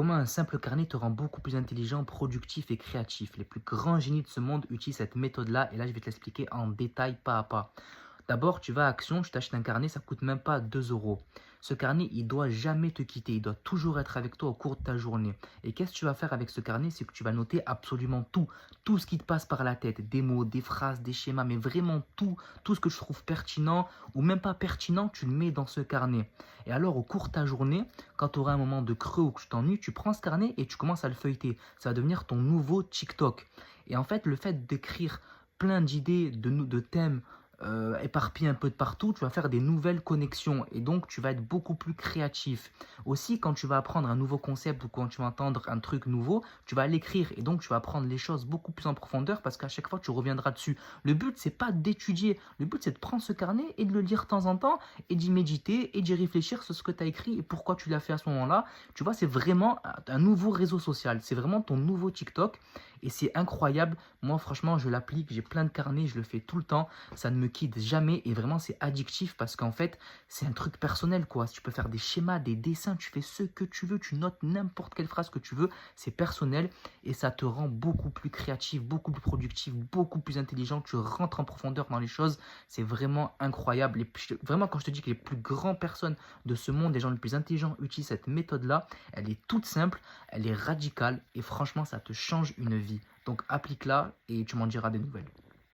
Comment un simple carnet te rend beaucoup plus intelligent, productif et créatif? Les plus grands génies de ce monde utilisent cette méthode-là et là, je vais te l'expliquer en détail, pas à pas. D'abord, tu vas à Action, tu t'achètes un carnet, ça coûte même pas 2 euros. Ce carnet, il doit jamais te quitter, il doit toujours être avec toi au cours de ta journée. Et qu'est-ce que tu vas faire avec ce carnet? C'est que tu vas noter absolument tout, tout ce qui te passe par la tête, des mots, des phrases, des schémas, mais vraiment tout, tout ce que je trouve pertinent ou même pas pertinent, tu le mets dans ce carnet. Et alors, au cours de ta journée, quand tu auras un moment de creux ou que tu t'ennuies, tu prends ce carnet et tu commences à le feuilleter. Ça va devenir ton nouveau TikTok. Et en fait, le fait d'écrire plein d'idées, de thèmes éparpillés un peu de partout, tu vas faire des nouvelles connexions et donc tu vas être beaucoup plus créatif. Aussi, quand tu vas apprendre un nouveau concept ou quand tu vas entendre un truc nouveau, tu vas l'écrire et donc tu vas apprendre les choses beaucoup plus en profondeur parce qu'à chaque fois tu reviendras dessus. Le but, c'est pas d'étudier, le but c'est de prendre ce carnet et de le lire de temps en temps et d'y méditer et d'y réfléchir sur ce que tu as écrit et pourquoi tu l'as fait à ce moment-là. Tu vois, c'est vraiment un nouveau réseau social, c'est vraiment ton nouveau TikTok et c'est incroyable. Moi, franchement, je l'applique, j'ai plein de carnets, je le fais tout le temps, ça ne me quitte jamais et vraiment, c'est addictif parce qu'en fait, c'est un truc personnel quoi. Tu peux faire des schémas, des dessins, tu fais ce que tu veux, tu notes n'importe quelle phrase que tu veux, c'est personnel et ça te rend beaucoup plus créatif, beaucoup plus productif, beaucoup plus intelligent. Tu rentres en profondeur dans les choses, c'est vraiment incroyable. Et vraiment, quand je te dis que les plus grandes personnes de ce monde, les gens les plus intelligents utilisent cette méthode-là, elle est toute simple, elle est radicale et franchement, ça te change une vie. Donc applique-la et tu m'en diras des nouvelles.